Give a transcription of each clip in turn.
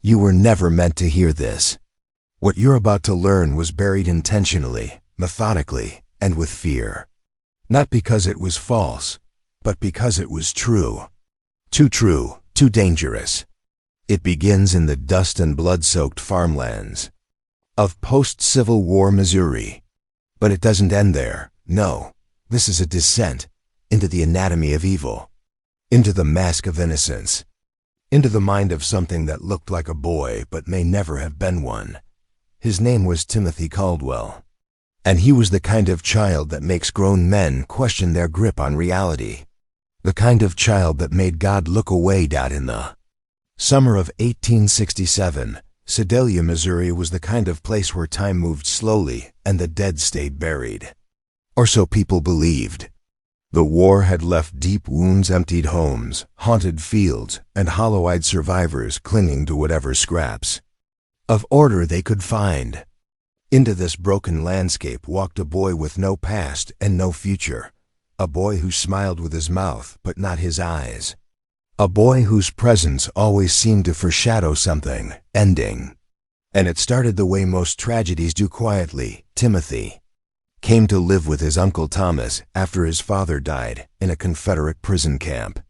You were never meant to hear this. What you're about to learn was buried intentionally, methodically, and with fear. Not because it was false, but because it was true. Too true, too dangerous. It begins in the dust and blood-soaked farmlands of post-Civil War Missouri. But it doesn't end there. No, this is a descent into the anatomy of evil, into the mask of innocence, into the mind of something that looked like a boy but may never have been one. His name was Timothy Caldwell, and he was the kind of child that makes grown men question their grip on reality, the kind of child that made God look away. In the summer of 1867, Sedalia, Missouri was the kind of place where time moved slowly and the dead stayed buried. Or so people believed. The war had left deep wounds, emptied homes, haunted fields, and hollow-eyed survivors clinging to whatever scraps of order they could find. Into this broken landscape walked a boy with no past and no future, a boy who smiled with his mouth but not his eyes, a boy whose presence always seemed to foreshadow something ending. And it started the way most tragedies do, quietly. Timothy came to live with his Uncle Thomas after his father died in a Confederate prison camp.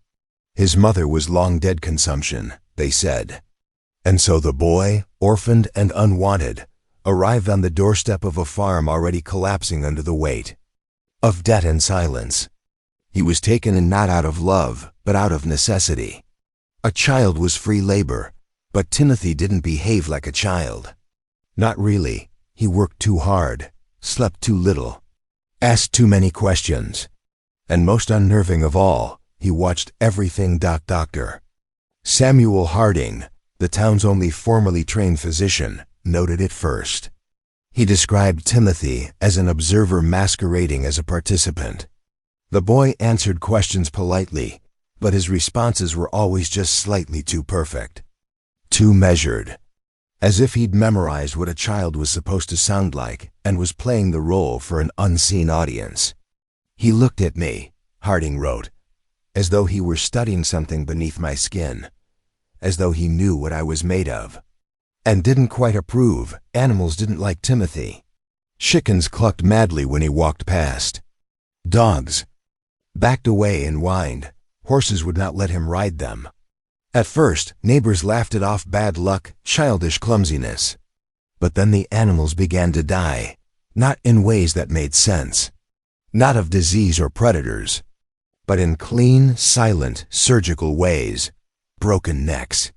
His mother was long dead, consumption, they said. And so the boy, orphaned and unwanted, arrived on the doorstep of a farm already collapsing under the weight of debt and silence. He was taken in not out of love, but out of necessity. A child was free labor, but Timothy didn't behave like a child. Not really. He worked too hard, slept too little, asked too many questions. And most unnerving of all, he watched everything. Dr. Samuel Harding, the town's only formally trained physician, noted it first. He described Timothy as an observer masquerading as a participant. The boy answered questions politely, but his responses were always just slightly too perfect, too measured, as if he'd memorized what a child was supposed to sound like and was playing the role for an unseen audience. He looked at me, Harding wrote, as though he were studying something beneath my skin, as though he knew what I was made of, and didn't quite approve. Animals didn't like Timothy. Chickens clucked madly when he walked past. Dogs backed away and whined. Horses would not let him ride them. At first, neighbors laughed it off, bad luck, childish clumsiness. But then the animals began to die, not in ways that made sense, not of disease or predators, but in clean, silent, surgical ways. Broken necks,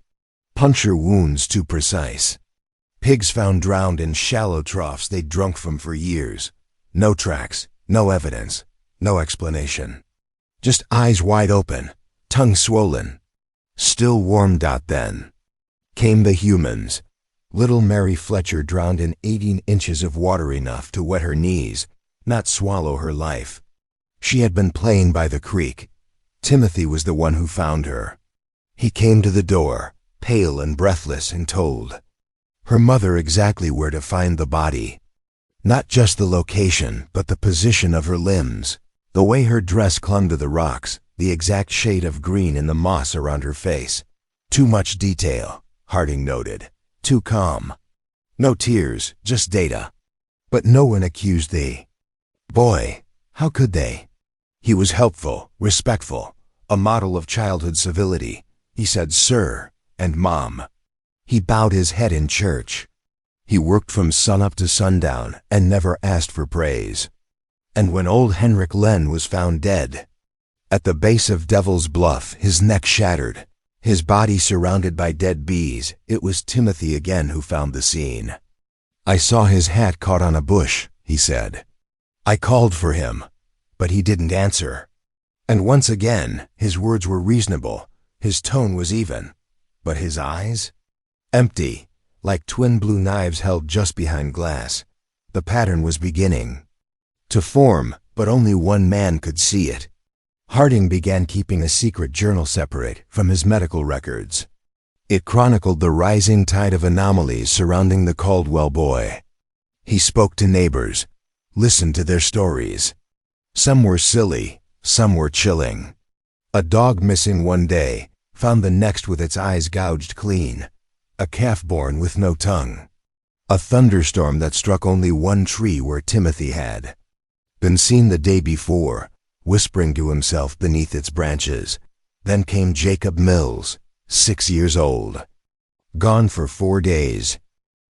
puncture wounds too precise, pigs found drowned in shallow troughs they'd drunk from for years. No tracks, no evidence, no explanation. Just eyes wide open, tongue swollen, still warm. Then came the humans. Little Mary Fletcher drowned in 18 inches of water, enough to wet her knees, not swallow her life. She had been playing by the creek. Timothy was the one who found her. He came to the door, pale and breathless, and told her mother exactly where to find the body. Not just the location, but the position of her limbs, the way her dress clung to the rocks, the exact shade of green in the moss around her face. Too much detail, Harding noted. Too calm. No tears, just data. But no one accused the boy. How could they? He was helpful, respectful, a model of childhood civility. He said sir and mom. He bowed his head in church. He worked from sunup to sundown and never asked for praise. And when old Henrik Len was found dead at the base of Devil's Bluff, his neck shattered, his body surrounded by dead bees, it was Timothy again who found the scene. I saw his hat caught on a bush, he said. I called for him, but he didn't answer. And once again, his words were reasonable. His tone was even, but his eyes? Empty, like twin blue knives held just behind glass. The pattern was beginning to form, but only one man could see it. Harding began keeping a secret journal separate from his medical records. It chronicled the rising tide of anomalies surrounding the Caldwell boy. He spoke to neighbors, listened to their stories. Some were silly, some were chilling. A dog missing one day, found the next with its eyes gouged clean. a calf born with no tongue. A thunderstorm that struck only one tree where Timothy had been seen the day before, whispering to himself beneath its branches. Then came Jacob Mills, 6 years old. Gone for 4 days.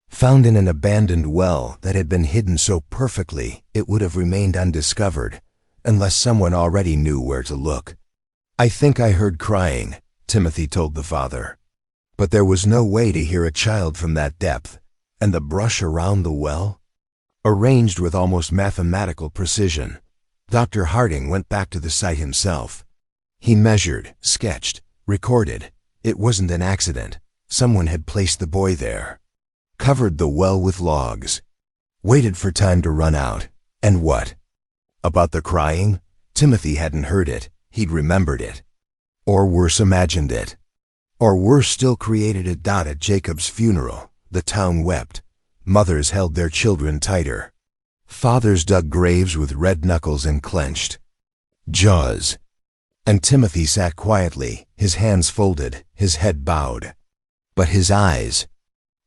Found in an abandoned well that had been hidden so perfectly it would have remained undiscovered, unless someone already knew where to look. "I think I heard crying," Timothy told the father. But there was no way to hear a child from that depth, and the brush around the well? Arranged with almost mathematical precision, Dr. Harding went back to the site himself. He measured, sketched, recorded. It wasn't an accident. Someone had placed the boy there. Covered the well with logs. Waited for time to run out. And what? About the crying? Timothy hadn't heard it. He'd remembered it. Or worse, imagined it. Or worse still, created it. At Jacob's funeral, the town wept. Mothers held their children tighter. Fathers dug graves with red knuckles and clenched jaws. And Timothy sat quietly, his hands folded, his head bowed. But his eyes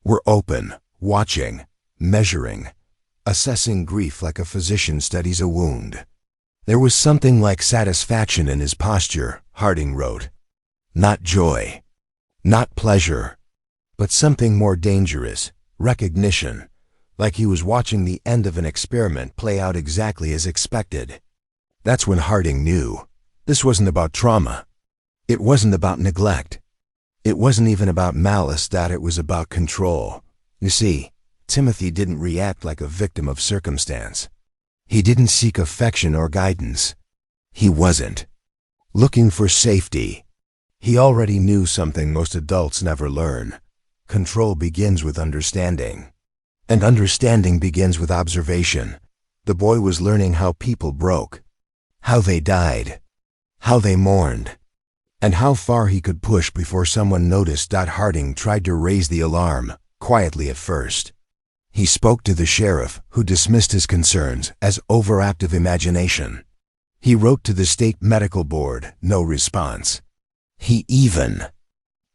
were open, watching, measuring, assessing grief like a physician studies a wound. There was something like satisfaction in his posture, Harding wrote. Not joy, not pleasure, but something more dangerous, recognition, like he was watching the end of an experiment play out exactly as expected. That's when Harding knew. This wasn't about trauma. It wasn't about neglect. It wasn't even about malice. It was about control. You see, Timothy didn't react like a victim of circumstance. He didn't seek affection or guidance. He wasn't looking for safety. He already knew something most adults never learn. Control begins with understanding. And understanding begins with observation. The boy was learning how people broke, how they died, how they mourned, and how far he could push before someone noticed. Harding tried to raise the alarm, quietly at first. He spoke to the sheriff, who dismissed his concerns as overactive imagination. He wrote to the state medical board, no response. He even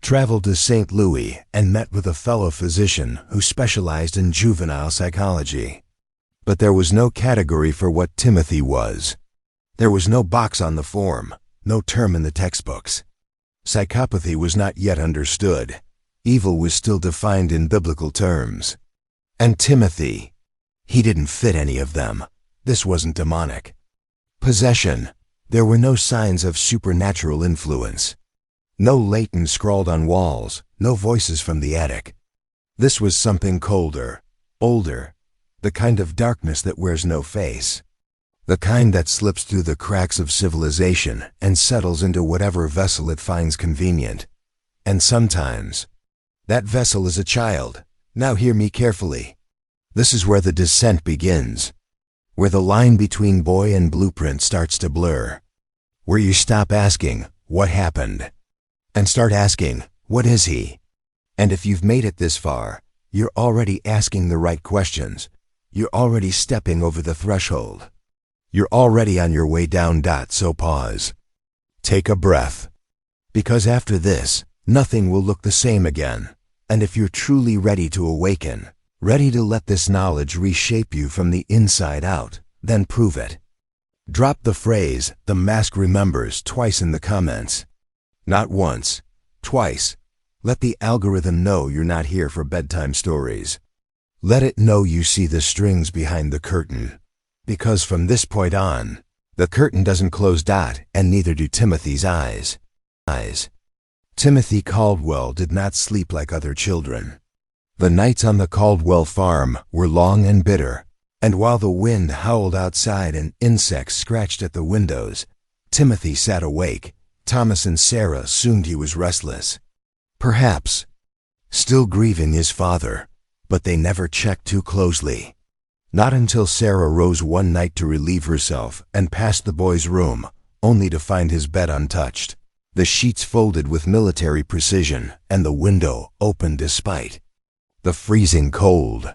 traveled to St. Louis and met with a fellow physician who specialized in juvenile psychology. But there was no category for what Timothy was. There was no box on the form, no term in the textbooks. Psychopathy was not yet understood. Evil was still defined in biblical terms. And Timothy, he didn't fit any of them. This wasn't demonic. Possession, there were no signs of supernatural influence. No latent scrawled on walls, no voices from the attic. This was something colder, older, the kind of darkness that wears no face. The kind that slips through the cracks of civilization and settles into whatever vessel it finds convenient. And sometimes, that vessel is a child. Now hear me carefully. This is where the descent begins. Where the line between boy and blueprint starts to blur. Where you stop asking, what happened? And start asking, what is he? And if you've made it this far, you're already asking the right questions. You're already stepping over the threshold. You're already on your way down. So pause. Take a breath. Because after this, nothing will look the same again. And if you're truly ready to awaken, ready to let this knowledge reshape you from the inside out, then prove it. Drop the phrase, "the mask remembers," twice in the comments. Not once, twice. Let the algorithm know you're not here for bedtime stories. Let it know you see the strings behind the curtain. Because from this point on, the curtain doesn't close. And neither do Timothy's eyes. Timothy Caldwell did not sleep like other children. The nights on the Caldwell farm were long and bitter, and while the wind howled outside and insects scratched at the windows, Timothy sat awake. Thomas and Sarah assumed he was restless. Perhaps still grieving his father, but they never checked too closely. Not until Sarah rose one night to relieve herself and passed the boy's room, only to find his bed untouched, the sheets folded with military precision, and the window open despite the freezing cold.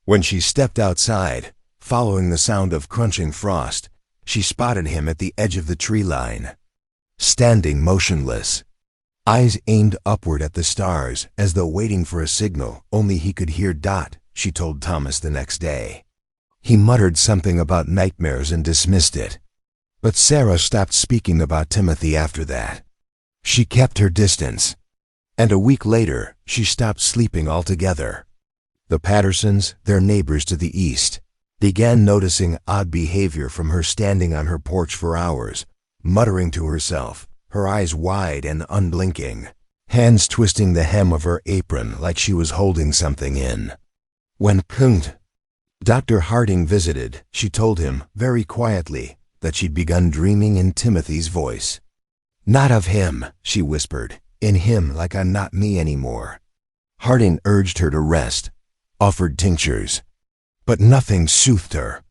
When she stepped outside, following the sound of crunching frost, she spotted him at the edge of the tree line, standing motionless. eyes aimed upward at the stars as though waiting for a signal only he could hear. She told Thomas the next day. He muttered something about nightmares and dismissed it. But Sarah stopped speaking about Timothy after that. She kept her distance. And a week later, she stopped sleeping altogether. The Pattersons, their neighbors to the east, began noticing odd behavior from her standing on her porch for hours, muttering to herself, her eyes wide and unblinking, hands twisting the hem of her apron like she was holding something in. When Dr. Harding visited, she told him, very quietly, that she'd begun dreaming in Timothy's voice. "Not of him," she whispered, "in him like I'm not me anymore." Harding urged her to rest, offered tinctures, but nothing soothed her.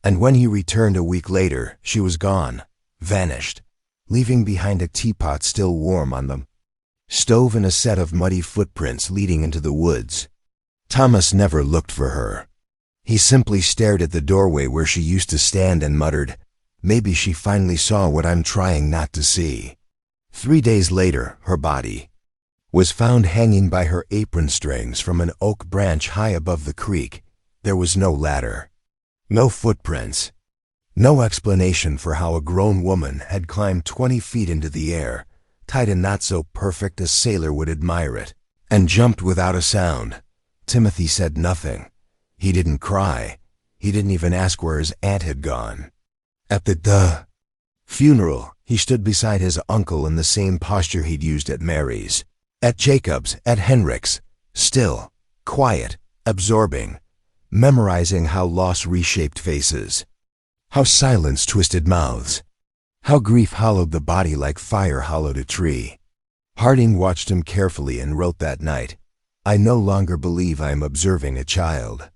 And when he returned a week later, she was gone, vanished, leaving behind a teapot still warm on the stove and a set of muddy footprints leading into the woods. Thomas never looked for her. He simply stared at the doorway where she used to stand and muttered, "Maybe she finally saw what I'm trying not to see." 3 days later, her body was found hanging by her apron strings from an oak branch high above the creek. There was no ladder, no footprints, no explanation for how a grown woman had climbed 20 feet into the air, tied a knot so perfect a sailor would admire it, and jumped without a sound. Timothy said nothing. He didn't cry. He didn't even ask where his aunt had gone. At the funeral, he stood beside his uncle in the same posture he'd used at Mary's, at Jacob's, at Henrik's, still, quiet, absorbing, memorizing how loss reshaped faces, how silence twisted mouths, how grief hollowed the body like fire hollowed a tree. Harding watched him carefully and wrote that night, "I no longer believe I am observing a child.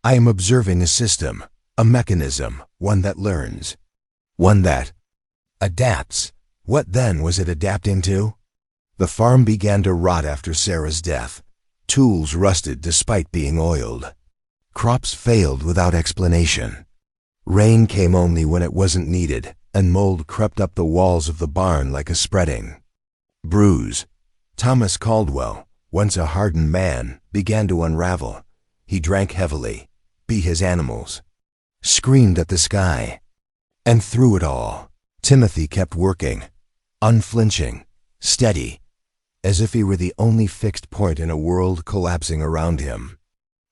I am observing a system, a mechanism, one that learns, one that adapts." What then was it adapting to? The farm began to rot after Sarah's death. Tools rusted despite being oiled. Crops failed without explanation. Rain came only when it wasn't needed, and mold crept up the walls of the barn like a spreading bruise. Thomas Caldwell, once a hardened man, began to unravel. He drank heavily, beat his animals, screamed at the sky. And through it all, Timothy kept working, unflinching, steady, as if he were the only fixed point in a world collapsing around him.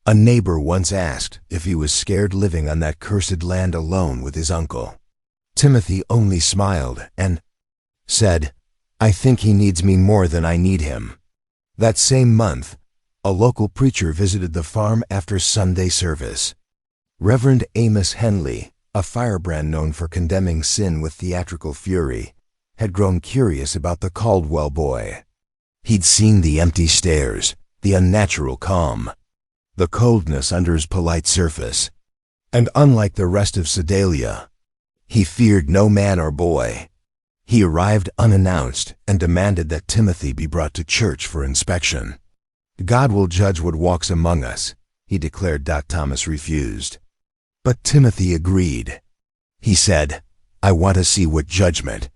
A neighbor once asked if he was scared living on that cursed land alone with his uncle. Timothy only smiled and said, "I think he needs me more than I need him." That same month, a local preacher visited the farm after Sunday service. Reverend Amos Henley, a firebrand known for condemning sin with theatrical fury, had grown curious about the Caldwell boy. He'd seen the empty stares, the unnatural calm, the coldness under his polite surface. And unlike the rest of Sedalia, he feared no man or boy. He arrived unannounced and demanded that Timothy be brought to church for inspection. "God will judge what walks among us," he declared. Thomas refused. But Timothy agreed. He said, "I want to see what judgment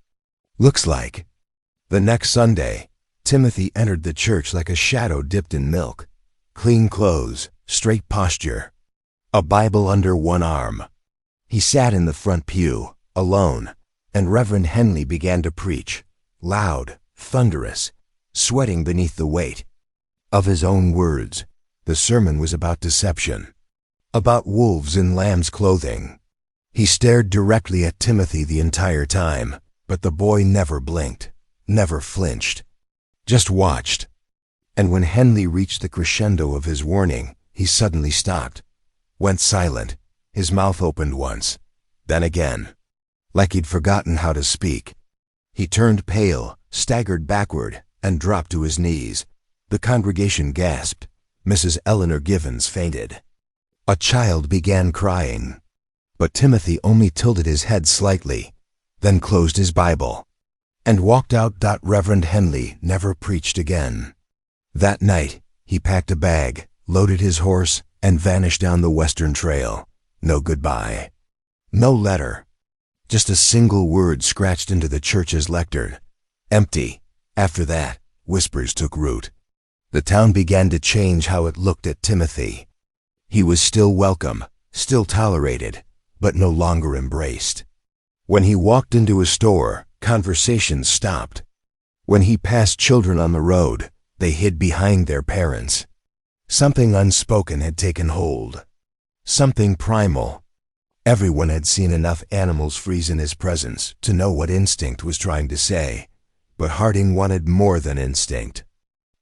looks like." The next Sunday, Timothy entered the church like a shadow dipped in milk. Clean clothes, straight posture, a Bible under one arm. He sat in the front pew, alone, and Reverend Henley began to preach, loud, thunderous, sweating beneath the weight of his own words. The sermon was about deception, about wolves in lamb's clothing. He stared directly at Timothy the entire time, but the boy never blinked, never flinched, just watched. And when Henley reached the crescendo of his warning, he suddenly stopped, went silent, his mouth opened once, then again, like he'd forgotten how to speak. He turned pale, staggered backward, and dropped to his knees. The congregation gasped. Mrs. Eleanor Givens fainted. A child began crying. But Timothy only tilted his head slightly, then closed his Bible, and walked out. Reverend Henley never preached again. That night, he packed a bag, loaded his horse, and vanished down the western trail. No goodbye. No letter. Just a single word scratched into the church's lectern. Empty. After that, whispers took root. The town began to change how it looked at Timothy. He was still welcome, still tolerated, but no longer embraced. When he walked into a store, conversations stopped. When he passed children on the road, they hid behind their parents. Something unspoken had taken hold. Something primal. Everyone had seen enough animals freeze in his presence to know what instinct was trying to say, but Harding wanted more than instinct.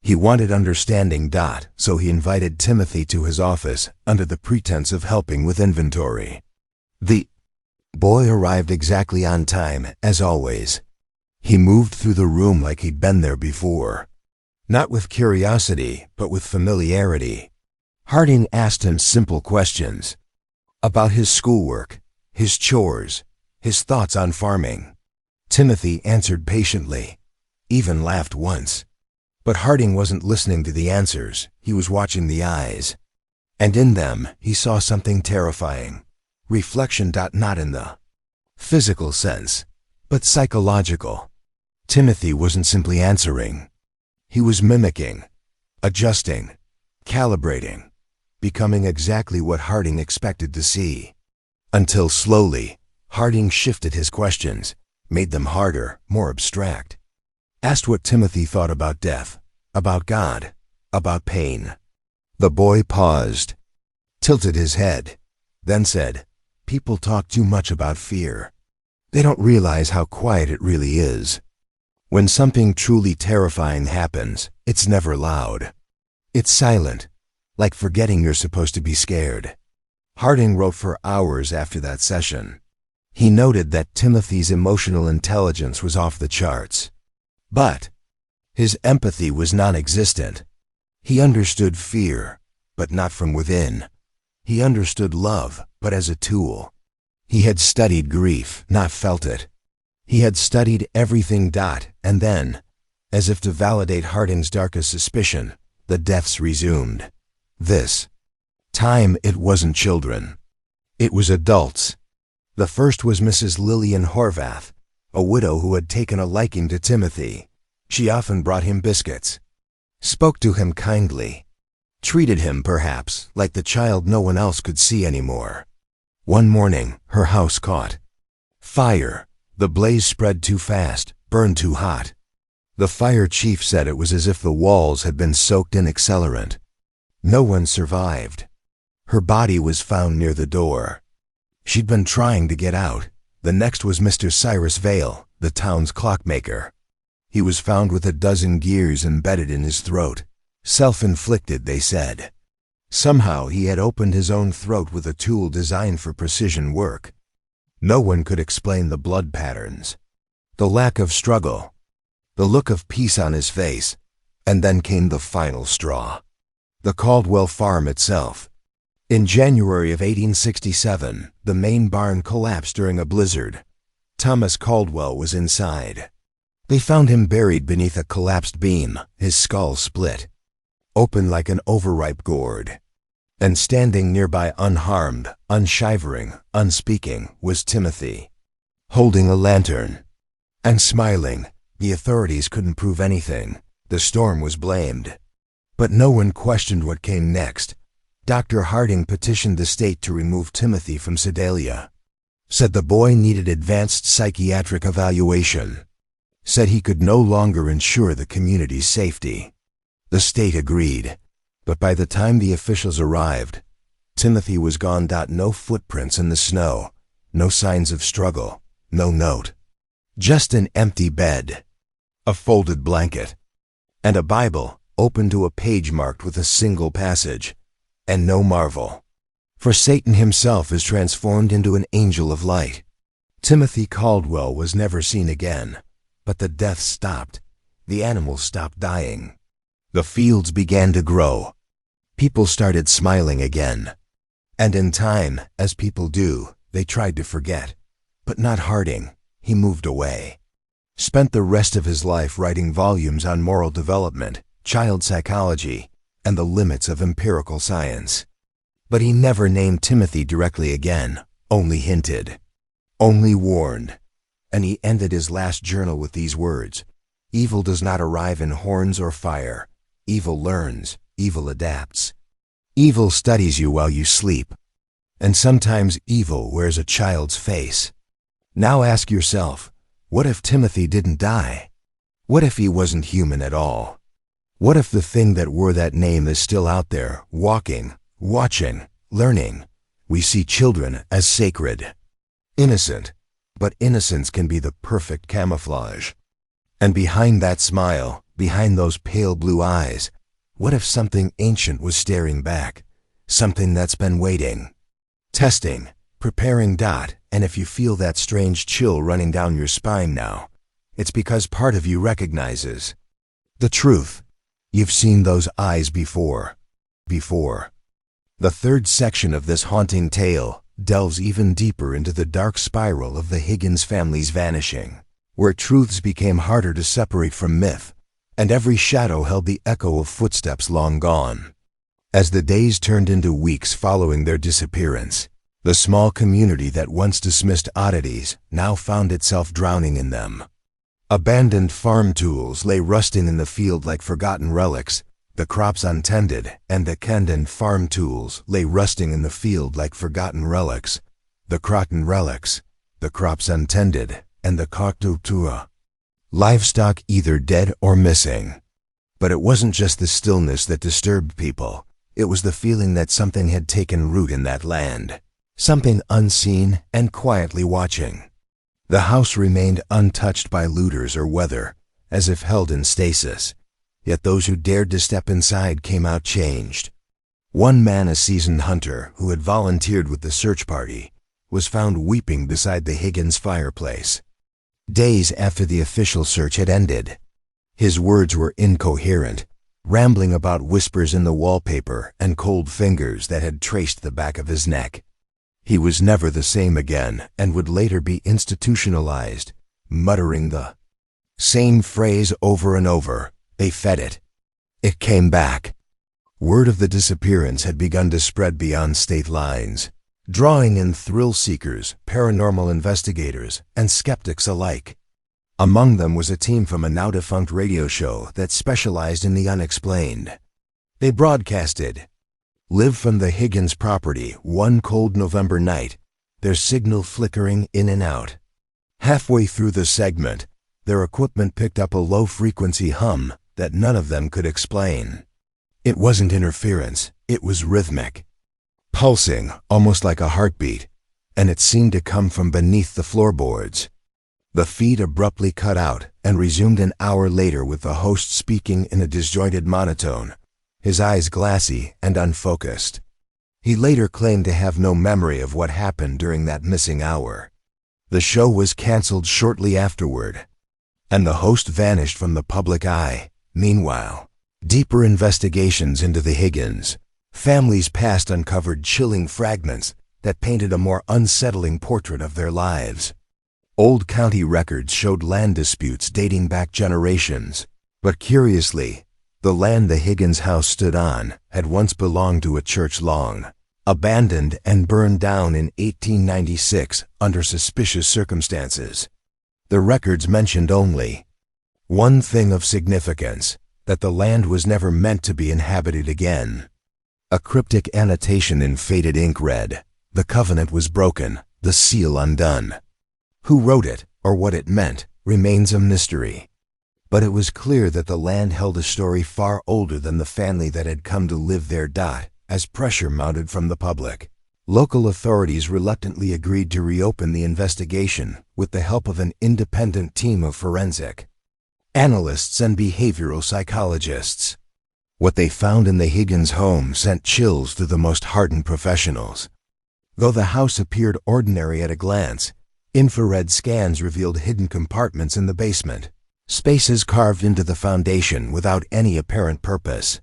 He wanted understanding. So he invited Timothy to his office under the pretense of helping with inventory. The boy arrived exactly on time, as always. He moved through the room like he'd been there before. Not with curiosity, but with familiarity. Harding asked him simple questions about his schoolwork, his chores, his thoughts on farming. Timothy answered patiently, even laughed once. But Harding wasn't listening to the answers, he was watching the eyes. And in them, he saw something terrifying. Reflection. Not in the physical sense, but psychological. Timothy wasn't simply answering. He was mimicking, adjusting, calibrating, becoming exactly what Harding expected to see. Until slowly, Harding shifted his questions, made them harder, more abstract. Asked what Timothy thought about death, about God, about pain. The boy paused, tilted his head, then said, "People talk too much about fear. They don't realize how quiet it really is. When something truly terrifying happens, it's never loud. It's silent, like forgetting you're supposed to be scared." Harding wrote for hours after that session. He noted that Timothy's emotional intelligence was off the charts. But his empathy was non-existent. He understood fear, but not from within. He understood love, but as a tool. He had studied grief, not felt it. He had studied everything. And then, as if to validate Harding's darkest suspicion, the deaths resumed. This time it wasn't children. It was adults. The first was Mrs. Lillian Horvath, a widow who had taken a liking to Timothy. She often brought him biscuits, spoke to him kindly, treated him, perhaps, like the child no one else could see anymore. One morning, her house caught fire. The blaze spread too fast, burned too hot. The fire chief said it was as if the walls had been soaked in accelerant. No one survived. Her body was found near the door. She'd been trying to get out. The next was Mr. Cyrus Vale, the town's clockmaker. He was found with a dozen gears embedded in his throat. Self-inflicted, they said. Somehow he had opened his own throat with a tool designed for precision work. No one could explain the blood patterns, the lack of struggle, the look of peace on his face, and then came the final straw. The Caldwell farm itself. In January of 1867, the main barn collapsed during a blizzard. Thomas Caldwell was inside. They found him buried beneath a collapsed beam, his skull split, open like an overripe gourd. And standing nearby unharmed, unshivering, unspeaking, was Timothy, holding a lantern and smiling. The authorities couldn't prove anything. The storm was blamed. But no one questioned what came next. Dr. Harding petitioned the state to remove Timothy from Sedalia. Said the boy needed advanced psychiatric evaluation. Said he could no longer ensure the community's safety. The state agreed. But by the time the officials arrived, Timothy was gone. No footprints in the snow, no signs of struggle, no note. Just an empty bed, a folded blanket, and a Bible open to a page marked with a single passage. And no marvel, for Satan himself is transformed into an angel of light. Timothy Caldwell was never seen again, but the deaths stopped. The animals stopped dying. The fields began to grow. People started smiling again. And in time, as people do, they tried to forget. But not Harding. He moved away. Spent the rest of his life writing volumes on moral development, child psychology, and the limits of empirical science. But he never named Timothy directly again, only hinted, only warned. And he ended his last journal with these words: Evil does not arrive in horns or fire. Evil learns. Evil adapts. Evil studies you while you sleep. And sometimes evil wears a child's face. Now ask yourself, what if Timothy didn't die? What if he wasn't human at all? What if the thing that wore that name is still out there, walking, watching, learning? We see children as sacred, innocent, but innocence can be the perfect camouflage. And behind that smile, behind those pale blue eyes, what if something ancient was staring back? Something that's been waiting, testing, preparing. And if you feel that strange chill running down your spine now, it's because part of you recognizes the truth. You've seen those eyes before. The third section of this haunting tale delves even deeper into the dark spiral of the Higgins family's vanishing, where truths became harder to separate from myth, and every shadow held the echo of footsteps long gone. As the days turned into weeks following their disappearance, the small community that once dismissed oddities now found itself drowning in them. Abandoned farm tools lay rusting in the field like forgotten relics, the crops untended, and the abandoned farm tools lay rusting in the field like forgotten relics, the crops untended, and the coctutua. Livestock either dead or missing. But it wasn't just the stillness that disturbed people. It was the feeling that something had taken root in that land. Something unseen and quietly watching. The house remained untouched by looters or weather, as if held in stasis. Yet those who dared to step inside came out changed. One man, a seasoned hunter who had volunteered with the search party, was found weeping beside the Higgins fireplace, days after the official search had ended. His words were incoherent, rambling about whispers in the wallpaper and cold fingers that had traced the back of his neck. He was never the same again and would later be institutionalized, muttering the same phrase over and over. They fed it. It came back. Word of the disappearance had begun to spread beyond state lines, drawing in thrill seekers, paranormal investigators, and skeptics alike. Among them was a team from a now-defunct radio show that specialized in the unexplained. They broadcasted, live from the Higgins property one cold November night, their signal flickering in and out. Halfway through the segment, their equipment picked up a low-frequency hum that none of them could explain. It wasn't interference, it was rhythmic, pulsing almost like a heartbeat, and it seemed to come from beneath the floorboards. The feed abruptly cut out and resumed an hour later with the host speaking in a disjointed monotone, his eyes glassy and unfocused. He later claimed to have no memory of what happened during that missing hour. The show was canceled shortly afterward, and the host vanished from the public eye. Meanwhile, deeper investigations into the Higgins family's past uncovered chilling fragments that painted a more unsettling portrait of their lives. Old county records showed land disputes dating back generations, but curiously, the land the Higgins house stood on had once belonged to a church long abandoned and burned down in 1896 under suspicious circumstances. The records mentioned only one thing of significance, that the land was never meant to be inhabited again. A cryptic annotation in faded ink read, "The covenant was broken, the seal undone." Who wrote it, or what it meant, remains a mystery. But it was clear that the land held a story far older than the family that had come to live there. As pressure mounted from the public, local authorities reluctantly agreed to reopen the investigation with the help of an independent team of forensic analysts and behavioral psychologists. What they found in the Higgins home sent chills through the most hardened professionals. Though the house appeared ordinary at a glance, infrared scans revealed hidden compartments in the basement, spaces carved into the foundation without any apparent purpose.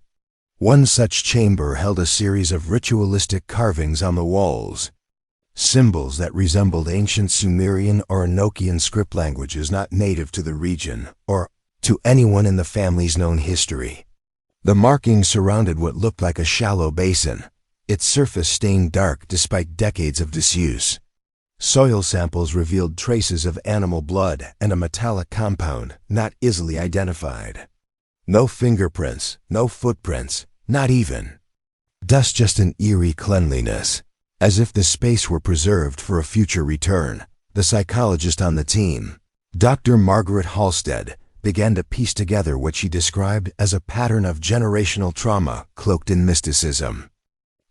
One such chamber held a series of ritualistic carvings on the walls, symbols that resembled ancient Sumerian or Enochian script languages not native to the region or to anyone in the family's known history. The markings surrounded what looked like a shallow basin, its surface stained dark despite decades of disuse. Soil samples revealed traces of animal blood and a metallic compound not easily identified. No fingerprints, no footprints, not even dust, just an eerie cleanliness, as if the space were preserved for a future return. The psychologist on the team, Dr. Margaret Halstead, began to piece together what she described as a pattern of generational trauma cloaked in mysticism.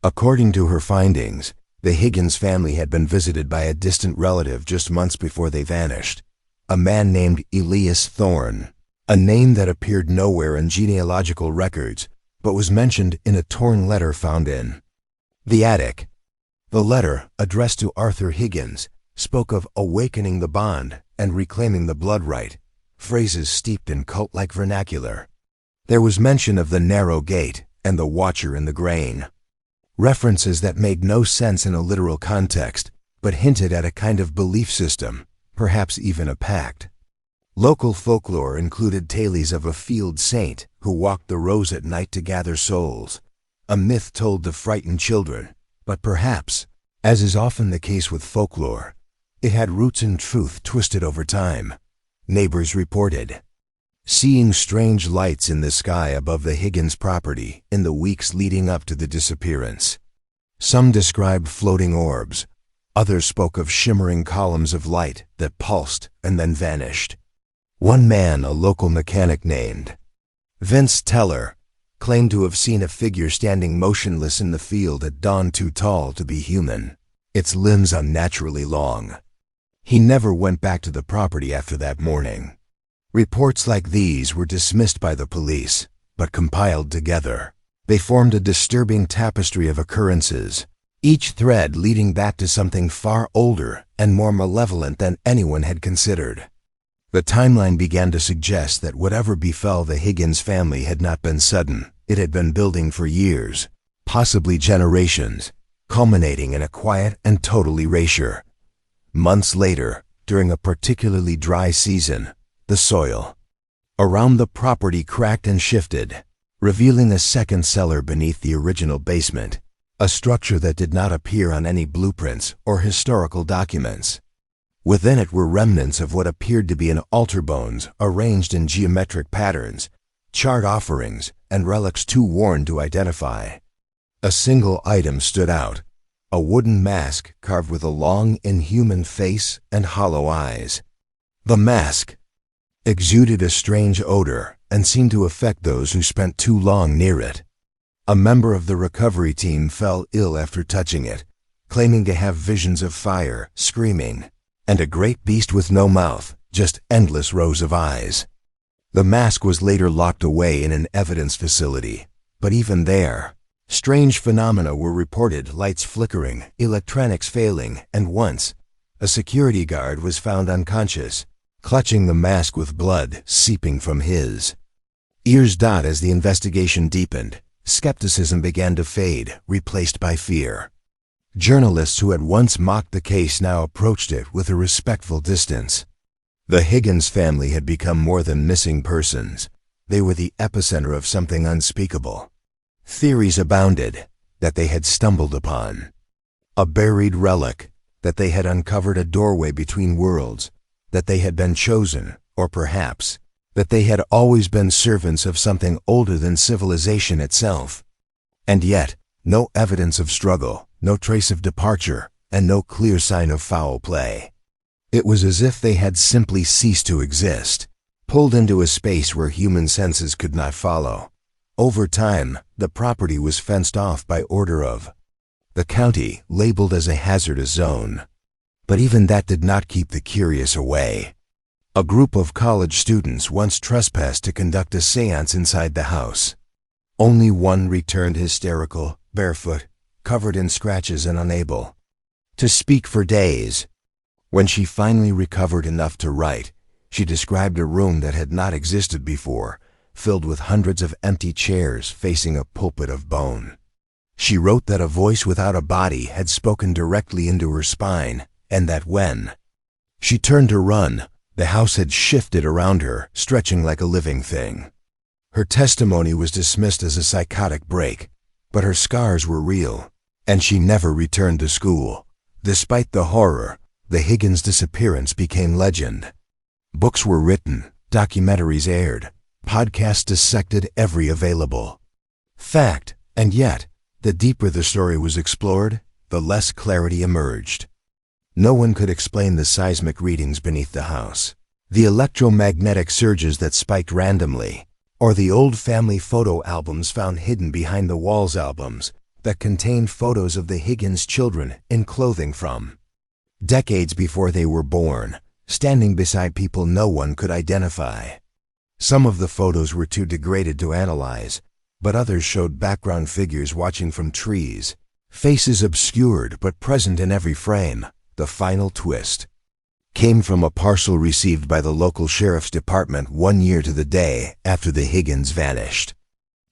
According to her findings, the Higgins family had been visited by a distant relative just months before they vanished, a man named Elias Thorne, a name that appeared nowhere in genealogical records but was mentioned in a torn letter found in the attic. The letter, addressed to Arthur Higgins, spoke of awakening the bond and reclaiming the blood right, phrases steeped in cult-like vernacular. There was mention of the narrow gate and the watcher in the grain, references that made no sense in a literal context, but hinted at a kind of belief system, perhaps even a pact. Local folklore included tales of a field saint who walked the rows at night to gather souls, a myth told to frighten children, but perhaps, as is often the case with folklore, it had roots in truth twisted over time. Neighbors reported seeing strange lights in the sky above the Higgins property in the weeks leading up to the disappearance. Some described floating orbs. Others spoke of shimmering columns of light that pulsed and then vanished. One man, a local mechanic named Vince Teller, claimed to have seen a figure standing motionless in the field at dawn, too tall to be human, its limbs unnaturally long. He never went back to the property after that morning. Reports like these were dismissed by the police, but compiled together, they formed a disturbing tapestry of occurrences, each thread leading back to something far older and more malevolent than anyone had considered. The timeline began to suggest that whatever befell the Higgins family had not been sudden. It had been building for years, possibly generations, culminating in a quiet and total erasure. Months later, during a particularly dry season, the soil around the property cracked and shifted, revealing a second cellar beneath the original basement, a structure that did not appear on any blueprints or historical documents. Within it were remnants of what appeared to be an altar bones arranged in geometric patterns, charred offerings, and relics too worn to identify. A single item stood out, a wooden mask carved with a long, inhuman face and hollow eyes. The mask exuded a strange odor and seemed to affect those who spent too long near it. A member of the recovery team fell ill after touching it, claiming to have visions of fire, screaming, and a great beast with no mouth, just endless rows of eyes. The mask was later locked away in an evidence facility, but even there, strange phenomena were reported: lights flickering, electronics failing, and once, a security guard was found unconscious, clutching the mask with blood seeping from his ears. As the investigation deepened, skepticism began to fade, replaced by fear. Journalists who had once mocked the case now approached it with a respectful distance. The Higgins family had become more than missing persons. They were the epicenter of something unspeakable. Theories abounded that they had stumbled upon a buried relic, that they had uncovered a doorway between worlds, that they had been chosen, or perhaps that they had always been servants of something older than civilization itself. And yet, no evidence of struggle, no trace of departure, and no clear sign of foul play. It was as if they had simply ceased to exist, pulled into a space where human senses could not follow. Over time, the property was fenced off by order of the county, labeled as a hazardous zone. But even that did not keep the curious away. A group of college students once trespassed to conduct a séance inside the house. Only one returned, hysterical, barefoot, covered in scratches and unable to speak for days. When she finally recovered enough to write, she described a room that had not existed before, filled with hundreds of empty chairs facing a pulpit of bone. She wrote that a voice without a body had spoken directly into her spine, and that when she turned to run, the house had shifted around her, stretching like a living thing. Her testimony was dismissed as a psychotic break, but her scars were real, and she never returned to school. Despite the horror, the Higgins disappearance became legend. Books were written, documentaries aired, podcasts dissected every available fact, and yet, the deeper the story was explored, the less clarity emerged. No one could explain the seismic readings beneath the house, the electromagnetic surges that spiked randomly, or the old family photo albums found hidden behind the walls, albums that contained photos of the Higgins children in clothing from decades before they were born, standing beside people no one could identify. Some of the photos were too degraded to analyze, but others showed background figures watching from trees, faces obscured but present in every frame. The final twist came from a parcel received by the local sheriff's department 1 year to the day after the Higgins vanished.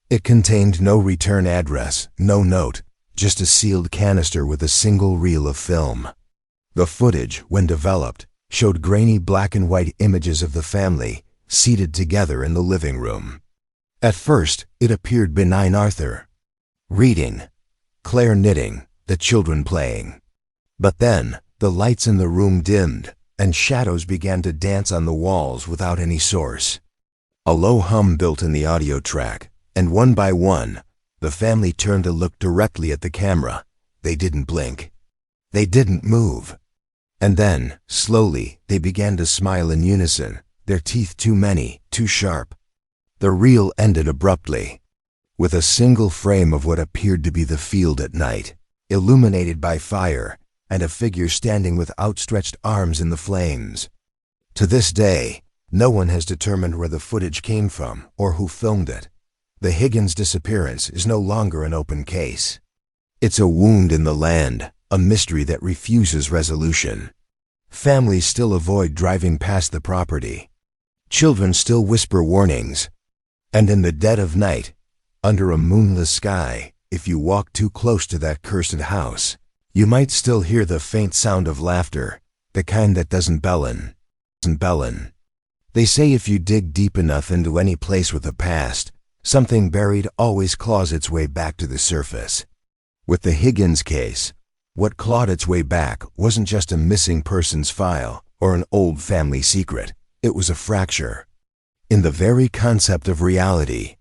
It contained no return address, no note, just a sealed canister with a single reel of film. The footage, when developed, showed grainy black and white images of the family seated together in the living room. At first, it appeared benign: Arthur reading, Claire knitting, the children playing. But then, the lights in the room dimmed, and shadows began to dance on the walls without any source. A low hum built in the audio track, and one by one, the family turned to look directly at the camera. They didn't blink. They didn't move. And then, slowly, they began to smile in unison, their teeth too many, too sharp. The reel ended abruptly, with a single frame of what appeared to be the field at night, illuminated by fire, and a figure standing with outstretched arms in the flames. To this day, no one has determined where the footage came from or who filmed it. The Higgins disappearance is no longer an open case. It's a wound in the land, a mystery that refuses resolution. Families still avoid driving past the property. Children still whisper warnings. And in the dead of night, under a moonless sky, if you walk too close to that cursed house, you might still hear the faint sound of laughter, the kind that doesn't bellin. They say if you dig deep enough into any place with a past, something buried always claws its way back to the surface. With the Higgins case, what clawed its way back wasn't just a missing persons file or an old family secret. It was a fracture in the very concept of reality.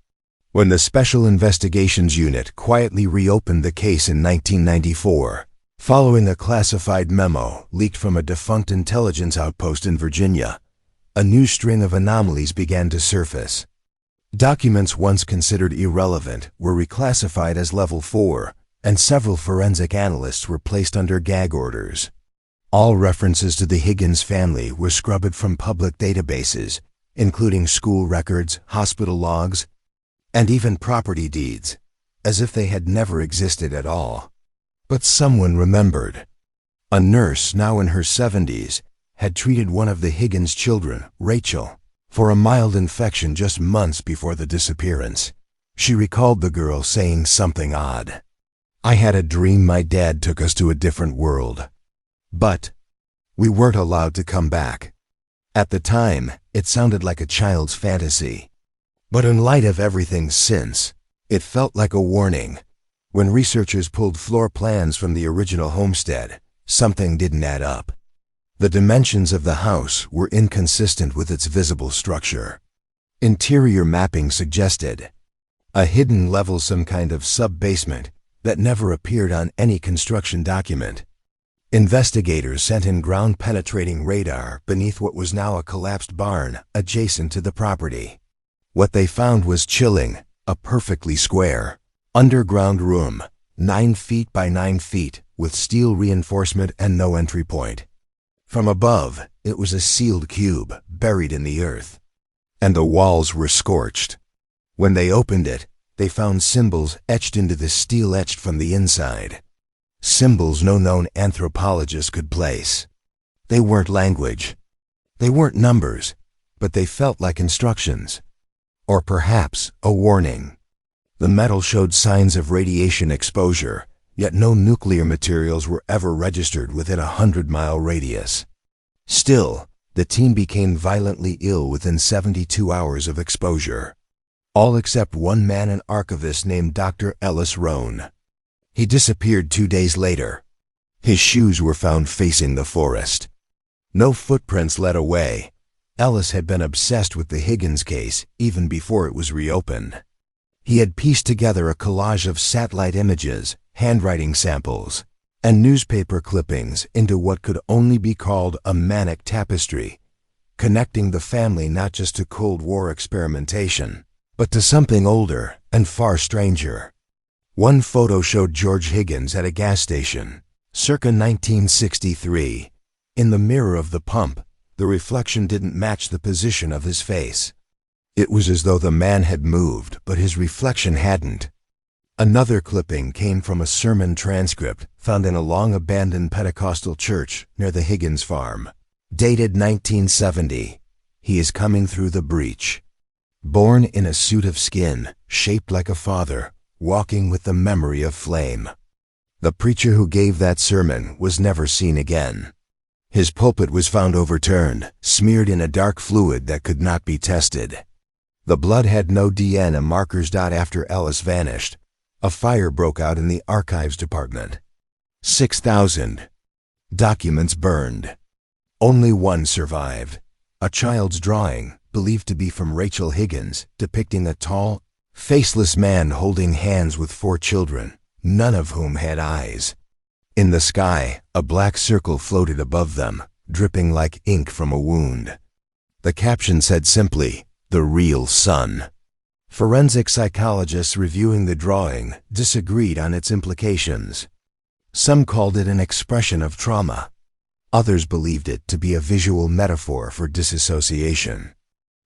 When the Special Investigations Unit quietly reopened the case in 1994, following a classified memo leaked from a defunct intelligence outpost in Virginia, a new string of anomalies began to surface. Documents once considered irrelevant were reclassified as Level 4, and several forensic analysts were placed under gag orders. All references to the Higgins family were scrubbed from public databases, including school records, hospital logs, and even property deeds, as if they had never existed at all. But someone remembered. A nurse, now in her 70s, had treated one of the Higgins children, Rachel, for a mild infection just months before the disappearance. She recalled the girl saying something odd. "I had a dream my dad took us to a different world. But we weren't allowed to come back." At the time, it sounded like a child's fantasy. But in light of everything since, it felt like a warning. When researchers pulled floor plans from the original homestead, something didn't add up. The dimensions of the house were inconsistent with its visible structure. Interior mapping suggested a hidden level, some kind of sub-basement that never appeared on any construction document. Investigators sent in ground-penetrating radar beneath what was now a collapsed barn adjacent to the property. What they found was chilling: a perfectly square, underground room, 9 feet by 9 feet, with steel reinforcement and no entry point. From above, it was a sealed cube buried in the earth, and the walls were scorched. When they opened it, they found symbols etched into the steel etched from the inside. Symbols no known anthropologist could place. They weren't language. They weren't numbers, but they felt like instructions. Or perhaps a warning. The metal showed signs of radiation exposure, yet no nuclear materials were ever registered within a 100-mile radius. Still, the team became violently ill within 72 hours of exposure. All except one man, an archivist named Dr. Ellis Rohn. He disappeared 2 days later. His shoes were found facing the forest. No footprints led away. Ellis had been obsessed with the Higgins case even before it was reopened. He had pieced together a collage of satellite images, handwriting samples, and newspaper clippings into what could only be called a manic tapestry, connecting the family not just to Cold War experimentation, but to something older and far stranger. One photo showed George Higgins at a gas station, circa 1963. In the mirror of the pump, the reflection didn't match the position of his face. It was as though the man had moved, but his reflection hadn't. Another clipping came from a sermon transcript found in a long-abandoned Pentecostal church near the Higgins farm. Dated 1970. He is coming through the breach. Born in a suit of skin, shaped like a father, walking with the memory of flame. The preacher who gave that sermon was never seen again. His pulpit was found overturned, smeared in a dark fluid that could not be tested. The blood had no DNA markers. After Ellis vanished, a fire broke out in the archives department. 6,000 documents burned. Only one survived, a child's drawing, believed to be from Rachel Higgins, depicting a tall, faceless man holding hands with 4 children, none of whom had eyes. In the sky, a black circle floated above them, dripping like ink from a wound. The caption said simply, "The real son." Forensic psychologists reviewing the drawing disagreed on its implications. Some called it an expression of trauma. Others believed it to be a visual metaphor for disassociation.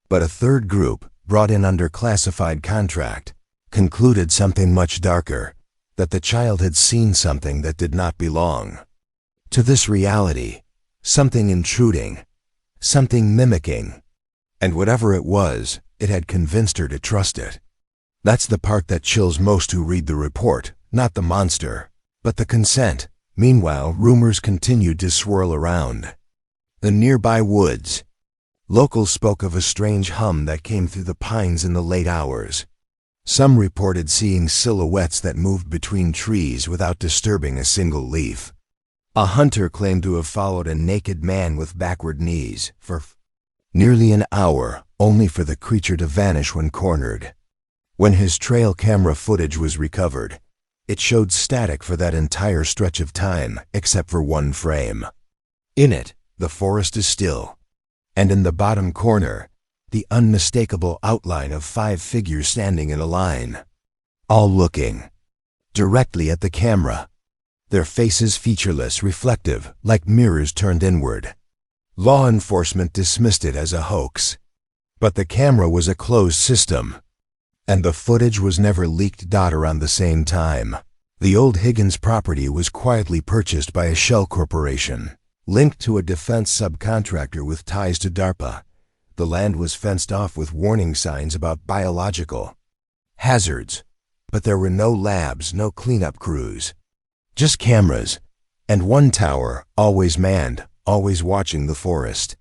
But a third group, brought in under classified contract, concluded something much darker, that the child had seen something that did not belong. To this reality, something intruding, something mimicking, and whatever it was, it had convinced her to trust it. That's the part that chills most who read the report, not the monster, but the consent. Meanwhile, rumors continued to swirl around. The nearby woods. Locals spoke of a strange hum that came through the pines in the late hours. Some reported seeing silhouettes that moved between trees without disturbing a single leaf. A hunter claimed to have followed a naked man with backward knees for nearly an hour, only for the creature to vanish when cornered. When his trail camera footage was recovered, it showed static for that entire stretch of time, except for one frame. In it, the forest is still, and in the bottom corner, the unmistakable outline of 5 figures standing in a line, all looking directly at the camera, their faces featureless, reflective, like mirrors turned inward. Law enforcement dismissed it as a hoax, but the camera was a closed system, and the footage was never leaked. Around the same time, the old Higgins property was quietly purchased by a shell corporation, linked to a defense subcontractor with ties to DARPA. The land was fenced off with warning signs about biological hazards, but there were no labs, no cleanup crews, just cameras, and one tower, always manned, always watching the forest.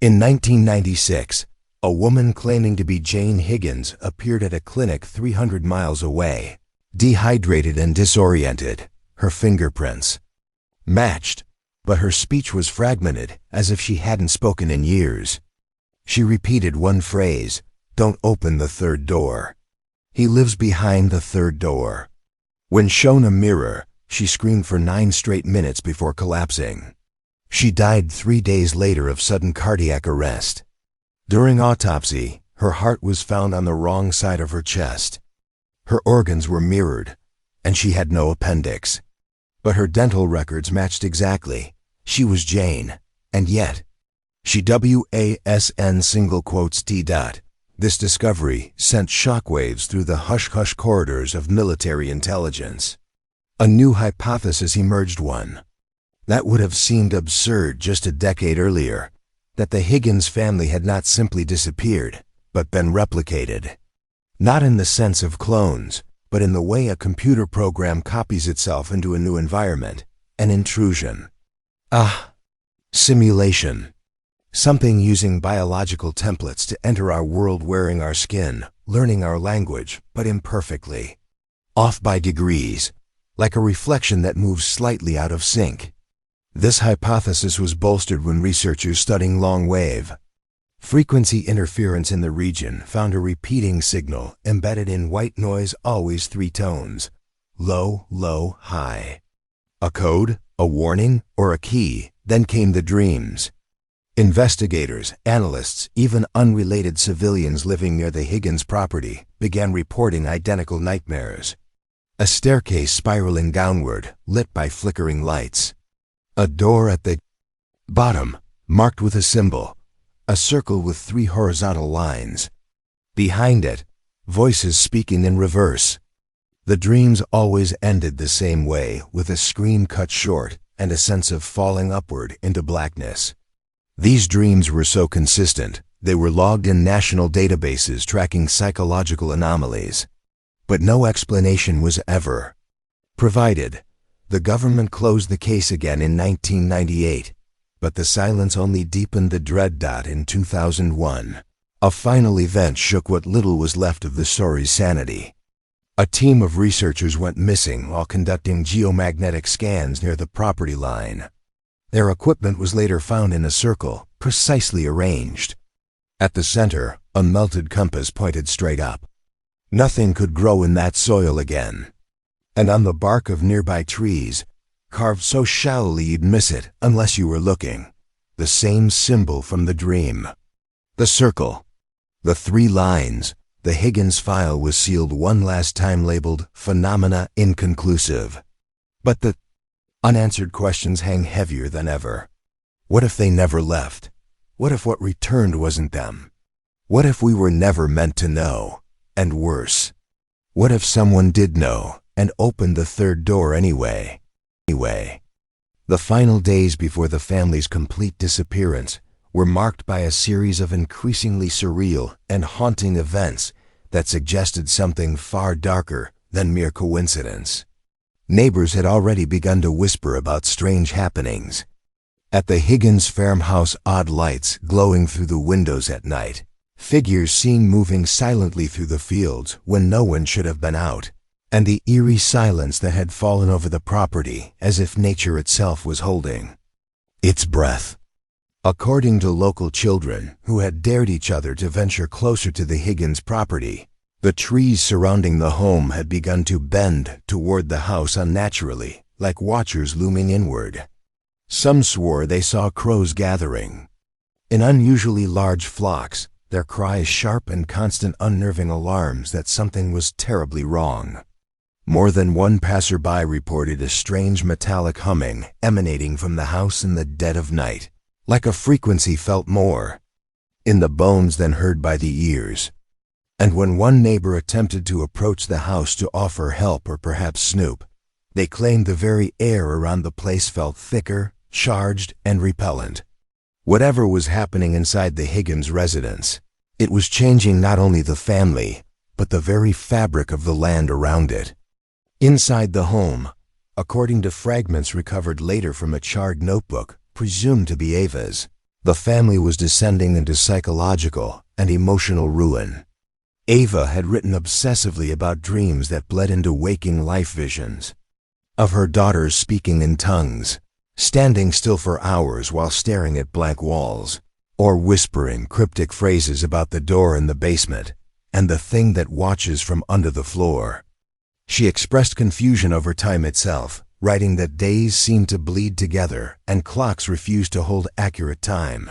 In 1996, a woman claiming to be Jane Higgins appeared at a clinic 300 miles away, dehydrated and disoriented, her fingerprints matched, but her speech was fragmented, as if she hadn't spoken in years. She repeated one phrase, "Don't open the third door. He lives behind the third door." When shown a mirror, she screamed for 9 straight minutes before collapsing. She died 3 days later of sudden cardiac arrest. During autopsy, her heart was found on the wrong side of her chest. Her organs were mirrored, and she had no appendix. But her dental records matched exactly. She was Jane, and yet, she WASN single quotes T. This discovery sent shockwaves through the hush-hush corridors of military intelligence. A new hypothesis emerged, one that would have seemed absurd just a decade earlier, that the Higgins family had not simply disappeared, but been replicated. Not in the sense of clones, but in the way a computer program copies itself into a new environment, an intrusion. Simulation. Something using biological templates to enter our world, wearing our skin, learning our language, but imperfectly. Off by degrees, like a reflection that moves slightly out of sync. This hypothesis was bolstered when researchers studying long-wave frequency interference in the region found a repeating signal embedded in white noise, always three tones: low, low, high. A code, a warning, or a key. Then came the dreams. Investigators, analysts, even unrelated civilians living near the Higgins property began reporting identical nightmares. A staircase spiraling downward, lit by flickering lights. A door at the bottom, marked with a symbol, a circle with 3 horizontal lines. Behind it, voices speaking in reverse. The dreams always ended the same way, with a scream cut short and a sense of falling upward into blackness. These dreams were so consistent, they were logged in national databases tracking psychological anomalies. But no explanation was ever provided. The government closed the case again in 1998, but the silence only deepened the dread. In 2001, a final event shook what little was left of the story's sanity. A team of researchers went missing while conducting geomagnetic scans near the property line. Their equipment was later found in a circle, precisely arranged. At the center, a melted compass pointed straight up. Nothing could grow in that soil again. And on the bark of nearby trees, carved so shallowly you'd miss it unless you were looking, the same symbol from the dream. The circle. The 3 lines. The Higgins file was sealed one last time, labeled "Phenomena Inconclusive." But the unanswered questions hang heavier than ever. What if they never left? What if what returned wasn't them? What if we were never meant to know? And worse, what if someone did know and opened the 3rd door anyway? The final days before the family's complete disappearance were marked by a series of increasingly surreal and haunting events that suggested something far darker than mere coincidence. Neighbors had already begun to whisper about strange happenings. At the Higgins farmhouse, odd lights glowing through the windows at night, figures seen moving silently through the fields when no one should have been out, and the eerie silence that had fallen over the property as if nature itself was holding its breath. According to local children who had dared each other to venture closer to the Higgins property, the trees surrounding the home had begun to bend toward the house unnaturally, like watchers looming inward. Some swore they saw crows gathering in unusually large flocks, their cries sharp and constant, unnerving alarms that something was terribly wrong. More than one passerby reported a strange metallic humming emanating from the house in the dead of night, like a frequency felt more in the bones than heard by the ears. And when one neighbor attempted to approach the house to offer help or perhaps snoop, they claimed the very air around the place felt thicker, charged, and repellent. Whatever was happening inside the Higgins residence, it was changing not only the family, but the very fabric of the land around it. Inside the home, according to fragments recovered later from a charred notebook, presumed to be Ava's, the family was descending into psychological and emotional ruin. Ava had written obsessively about dreams that bled into waking life visions, of her daughters speaking in tongues, standing still for hours while staring at blank walls, or whispering cryptic phrases about the door in the basement and the thing that watches from under the floor. She expressed confusion over time itself, writing that days seemed to bleed together and clocks refused to hold accurate time.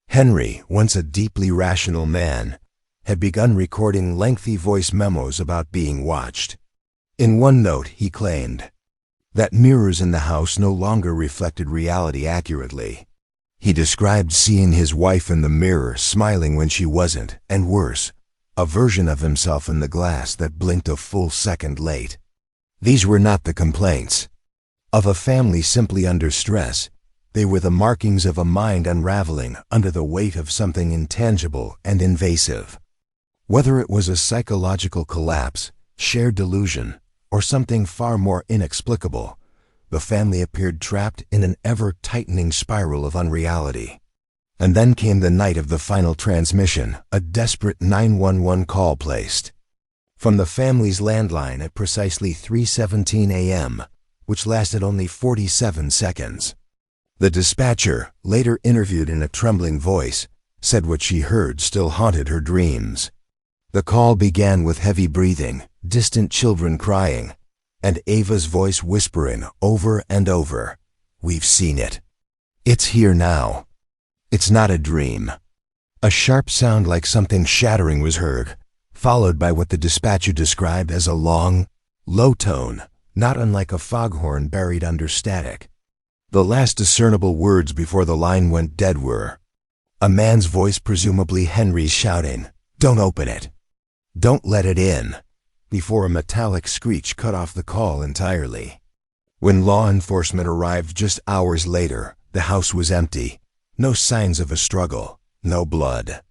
Henry, once a deeply rational man, had begun recording lengthy voice memos about being watched. In one note, he claimed that mirrors in the house no longer reflected reality accurately. He described seeing his wife in the mirror smiling when she wasn't, and worse, a version of himself in the glass that blinked a full second late. These were not the complaints of a family simply under stress. They were the markings of a mind unraveling under the weight of something intangible and invasive. Whether it was a psychological collapse, shared delusion, or something far more inexplicable, the family appeared trapped in an ever-tightening spiral of unreality. And then came the night of the final transmission, a desperate 911 call placed. from the family's landline at precisely 3:17 a.m., which lasted only 47 seconds. The dispatcher, later interviewed in a trembling voice, said what she heard still haunted her dreams. The call began with heavy breathing, distant children crying, and Ava's voice whispering over and over, "We've seen it. It's here now. It's not a dream." A sharp sound like something shattering was heard, followed by what the dispatcher described as a long, low tone, not unlike a foghorn buried under static. The last discernible words before the line went dead were a man's voice, presumably Henry's, shouting, "Don't open it. Don't let it in," before a metallic screech cut off the call entirely. When law enforcement arrived just hours later, the house was empty. No signs of a struggle, no blood.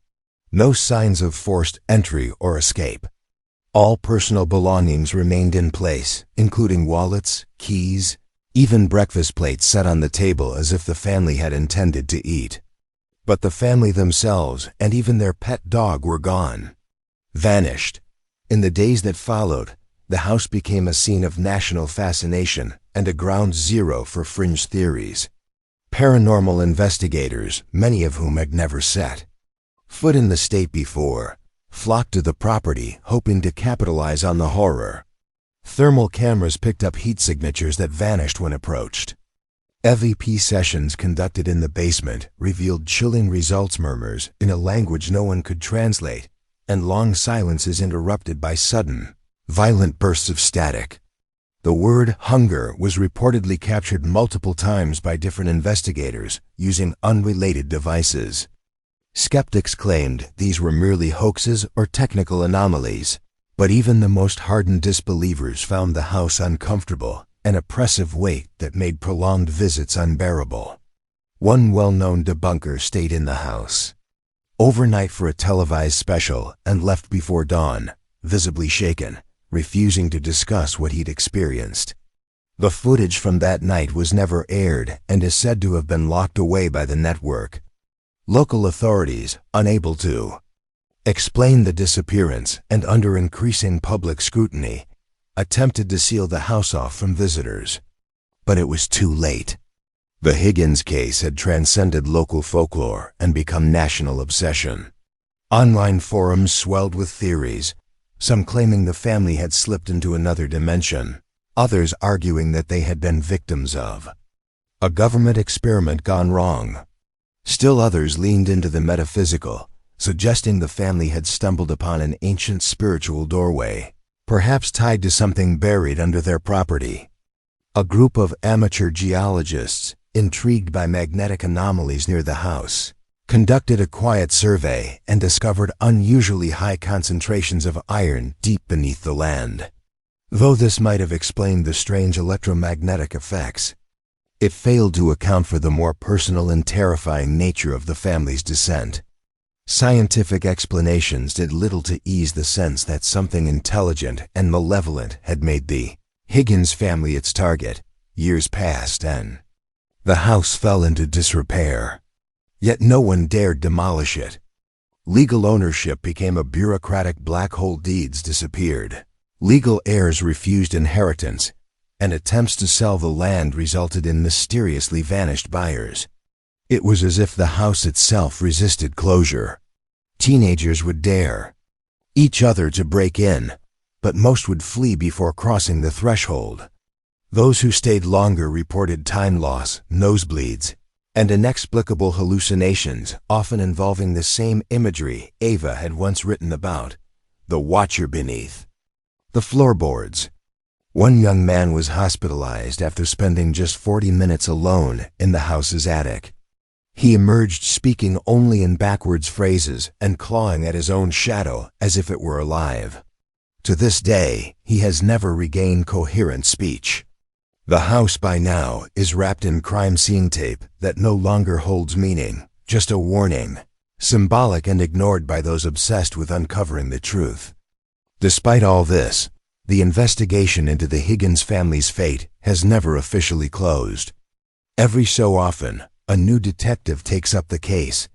No signs of forced entry or escape. All personal belongings remained in place, including wallets, keys, even breakfast plates set on the table as if the family had intended to eat. But the family themselves and even their pet dog were gone. Vanished. In the days that followed, the house became a scene of national fascination and a ground zero for fringe theories. Paranormal investigators, many of whom had never set foot in the state before, flocked to the property hoping to capitalize on the horror. Thermal cameras picked up heat signatures that vanished when approached. EVP sessions conducted in the basement revealed chilling results, murmurs in a language no one could translate, and long silences interrupted by sudden, violent bursts of static. The word hunger was reportedly captured multiple times by different investigators using unrelated devices. Skeptics claimed these were merely hoaxes or technical anomalies, but even the most hardened disbelievers found the house uncomfortable, an oppressive weight that made prolonged visits unbearable. One well-known debunker stayed in the house overnight for a televised special and left before dawn, visibly shaken, refusing to discuss what he'd experienced. The footage from that night was never aired and is said to have been locked away by the network. Local authorities, unable to explain the disappearance and under increasing public scrutiny, attempted to seal the house off from visitors. But it was too late. The Higgins case had transcended local folklore and become national obsession. Online forums swelled with theories, some claiming the family had slipped into another dimension, others arguing that they had been victims of a government experiment gone wrong. Still others leaned into the metaphysical, suggesting the family had stumbled upon an ancient spiritual doorway, perhaps tied to something buried under their property. A group of amateur geologists, intrigued by magnetic anomalies near the house, conducted a quiet survey and discovered unusually high concentrations of iron deep beneath the land. Though this might have explained the strange electromagnetic effects, it failed to account for the more personal and terrifying nature of the family's descent. Scientific explanations did little to ease the sense that something intelligent and malevolent had made the Higgins family its target. Years passed and the house fell into disrepair. Yet no one dared demolish it. Legal ownership became a bureaucratic black hole. Deeds disappeared. Legal heirs refused inheritance, and attempts to sell the land resulted in mysteriously vanished buyers. It was as if the house itself resisted closure. Teenagers would dare each other to break in, but most would flee before crossing the threshold. Those who stayed longer reported time loss, nosebleeds, and inexplicable hallucinations, often involving the same imagery Ava had once written about: the watcher beneath the floorboards. One young man was hospitalized after spending just 40 minutes alone in the house's attic. He emerged speaking only in backwards phrases and clawing at his own shadow as if it were alive. To this day, he has never regained coherent speech. The house by now is wrapped in crime scene tape that no longer holds meaning, just a warning, symbolic and ignored by those obsessed with uncovering the truth. Despite all this, the investigation into the Higgins family's fate has never officially closed. Every so often, a new detective takes up the case,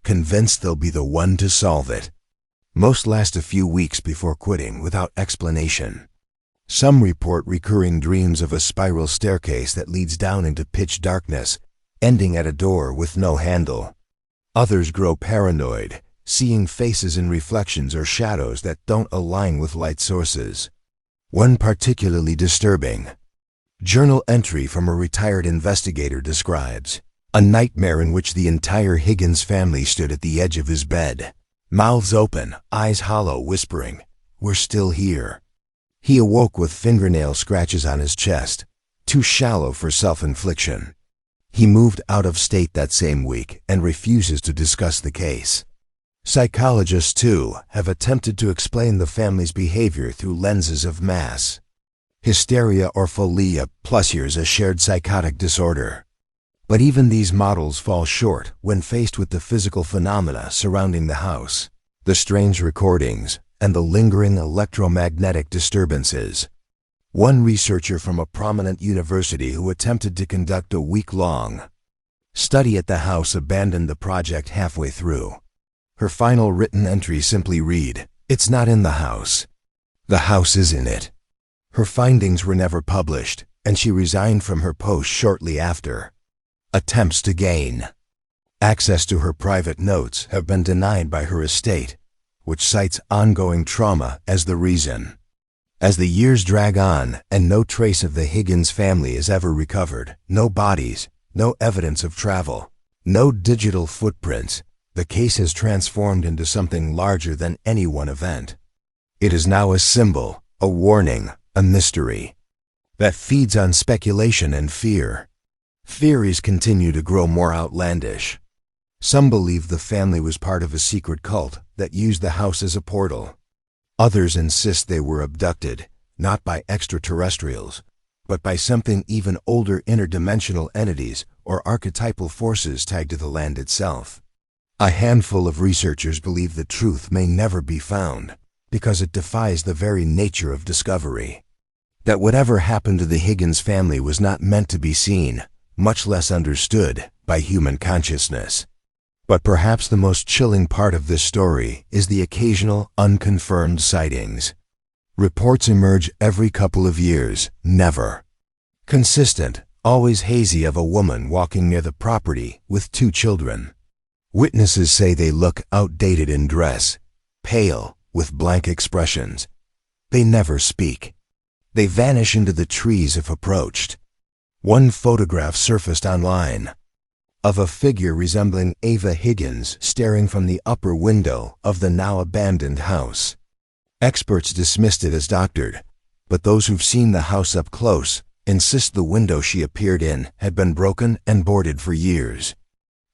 convinced they'll be the one to solve it. Most last a few weeks before quitting without explanation. Some report recurring dreams of a spiral staircase that leads down into pitch darkness, ending at a door with no handle. Others grow paranoid, seeing faces in reflections or shadows that don't align with light sources. One particularly disturbing journal entry from a retired investigator describes a nightmare in which the entire Higgins family stood at the edge of his bed, mouths open, eyes hollow, whispering, "We're still here." He awoke with fingernail scratches on his chest, too shallow for self-infliction. He moved out of state that same week and refuses to discuss the case. Psychologists, too, have attempted to explain the family's behavior through lenses of mass hysteria or philia, plus years a shared psychotic disorder. But even these models fall short when faced with the physical phenomena surrounding the house, the strange recordings, and the lingering electromagnetic disturbances. One researcher from a prominent university who attempted to conduct a week-long study at the house abandoned the project halfway through. Her final written entry simply read, "It's not in the house. The house is in it." Her findings were never published, and she resigned from her post shortly after. Attempts to gain access to her private notes have been denied by her estate, which cites ongoing trauma as the reason. As the years drag on and no trace of the Higgins family is ever recovered, no bodies, no evidence of travel, no digital footprints, the case has transformed into something larger than any one event. It is now a symbol, a warning, a mystery that feeds on speculation and fear. Theories continue to grow more outlandish. Some believe the family was part of a secret cult that used the house as a portal. Others insist they were abducted, not by extraterrestrials, but by something even older, interdimensional entities or archetypal forces tied to the land itself. A handful of researchers believe the truth may never be found because it defies the very nature of discovery. That whatever happened to the Higgins family was not meant to be seen, much less understood, by human consciousness. But perhaps the most chilling part of this story is the occasional unconfirmed sightings. Reports emerge every couple of years, never consistent, always hazy, of a woman walking near the property with 2 children. Witnesses say they look outdated in dress, pale, with blank expressions. They never speak. They vanish into the trees if approached. One photograph surfaced online of a figure resembling Ava Higgins staring from the upper window of the now abandoned house. Experts dismissed it as doctored, but those who've seen the house up close insist the window she appeared in had been broken and boarded for years.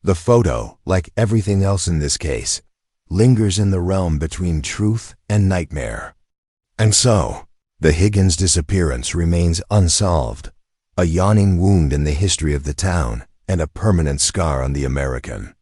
The photo, like everything else in this case, lingers in the realm between truth and nightmare. And so, the Higgins disappearance remains unsolved, a yawning wound in the history of the town and a permanent scar on the American.